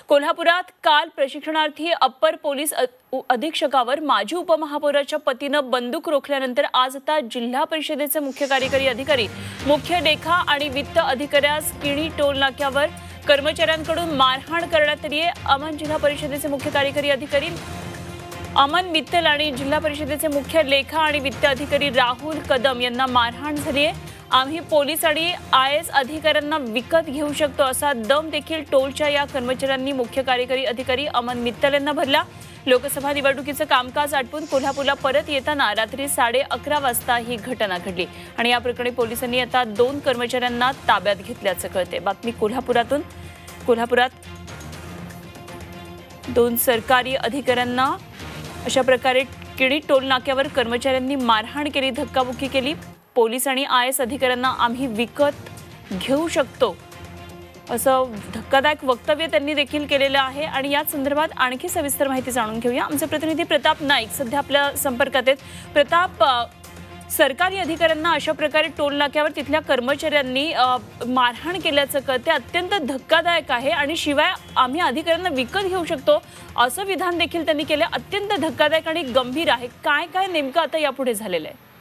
कोल्हापुरात काल प्रशिक्षणार्थी अप्पर पोलीस अधीक्षकावर माजी उपमहापौराच्या पतीनं बंदूक रोखल्यानंतर आज आता जिल्हा परिषदेचे मुख्य कार्यकारी अधिकारी, मुख्य लेखा आणि वित्त अधिकाऱ्यास किणी टोल नाक्यावर कर्मचाऱ्यांकडून मारहाण करण्यात आली आहे। अमन जिल्हा परिषदेचे मुख्य कार्यकारी अधिकारी अमन मित्तल आणि जिल्हा परिषदेचे मुख्य लेखा आणि वित्त अधिकारी राहुल कदम यांना मारहाण झाली आहे। आम्ही पोलीस आणि IAS अधिकाऱ्यांना विकत घेऊ शकतो असा दम देखील टोलच्या या कर्मचाऱ्यांनी मुख्य कार्यकारी अधिकारी अमन मित्तल यांना भरला। लोकसभा निवडणुकीचं कामकाज आटपून कोल्हापूरला परत येताना रात्री 11:30 वाजता ही घटना घडली आणि या प्रकरणी पोलिसांनी आता 2 कर्मचाऱ्यांना ताब्यात घेतल्याचं कळते। बातमी कोल्हापुरातून। कोल्हापुरात 2 सरकारी अधिकाऱ्यांना अशा प्रकारे किणी टोल नाक्यावर कर्मचाऱ्यांनी मारहाण केली, धक्काबुक्की केली। पोलीस आणि IAS अधिकाऱ्यांना आम्ही विकत घेऊ शकतो असं धक्कादायक वक्तव्य त्यांनी देखील केलेलं आहे आणि या संदर्भात आणखी सविस्तर माहिती जाणून घेऊया। आमचे प्रतिनिधी प्रताप नाईक सध्या आपल्या संपर्कात आहेत। प्रताप, सरकारी अधिकाऱ्यांना अशा प्रकारे टोल नाक्यावर तिथल्या कर्मचाऱ्यांनी मारहाण केल्याचं कळते, अत्यंत धक्कादायक आहे आणि शिवाय आम्ही अधिकाऱ्यांना विकत घेऊ शकतो असं विधान देखील त्यांनी केलं, अत्यंत धक्कादायक आणि गंभीर आहे। काय काय नेमकं आता यापुढे झालेलं आहे?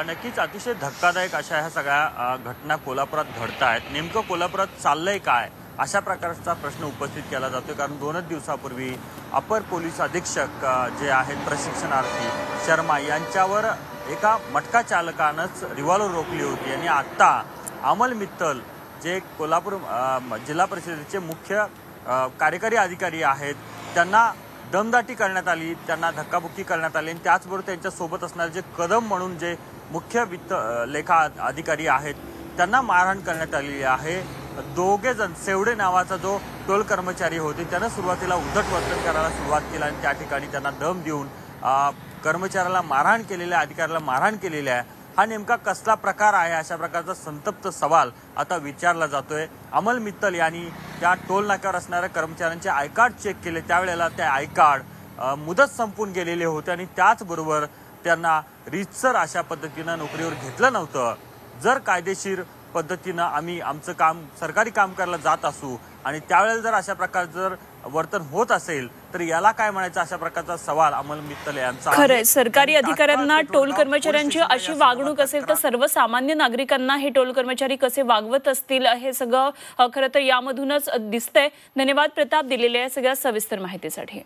नक्कीच अतिशय धक्कादायक अशा ह्या सगळ्या घटना कोल्हापुरात घडत आहेत। नेमकं कोल्हापुरात चाललंय काय अशा प्रकारचा प्रश्न उपस्थित केला जातो, कारण 2 दिवसापूर्वी अपर पोलीस अधीक्षक जे आहेत प्रशिक्षणार्थी शर्मा यांच्यावर एका मटका चालकानंच रिव्हॉल्वर रोखली होती आणि आता अमल मित्तल जे कोल्हापूर जिल्हा परिषदेचे मुख्य कार्यकारी अधिकारी आहेत त्यांना दमदाटी करण्यात आली, त्यांना धक्काबुक्की करण्यात आली आणि त्याचबरोबर त्यांच्यासोबत असणारे जे कदम म्हणून जे मुख्य वित्त लेखा अधिकारी आहेत त्यांना मारहाण करण्यात आलेली आहे। दोघे जण सेवडे नावाचा जो टोल कर्मचारी होते त्यानं सुरुवातीला उद्धट वर्तन करायला सुरुवात केली आणि त्या ठिकाणी त्यांना दम देऊन कर्मचाऱ्याला मारहाण केलेली आहे, अधिकाऱ्याला मारहाण केलेली आहे। हा नेमका कसला प्रकार आहे अशा प्रकारचा संतप्त सवाल आता विचारला जातोय। अमल मित्तल यांनी त्या टोल नाक्यावर असणाऱ्या कर्मचाऱ्यांचे आय कार्ड चेक केले, त्यावेळेला ते आय कार्ड मुदत संपून गेलेले होते आणि त्याचबरोबर त्यांना रीतसर अशा पद्धतीनं नोकरीवर घेतलं नव्हतं। जर कायदेशीर पद्धतीनं आम्ही आमचं काम सरकारी काम करायला जात असू आणि त्यावेळेला जर अशा प्रकारचं जर वर्तन होत असेल तर याला काय म्हणायचं अशा प्रकारचा सवाल अमल मित्तल यांचा आहे। खरंय, सरकारी अधिकाऱ्यांना टोल कर्मचाऱ्यांची अशी वागणूक असेल तर सर्वसामान्य नागरिकांना हे टोल कर्मचारी कसे वागवत असतील हे सगळं खरं तर यामधूनच दिसतंय। धन्यवाद प्रताप दिलेल्या सगळ्या सविस्तर माहितीसाठी।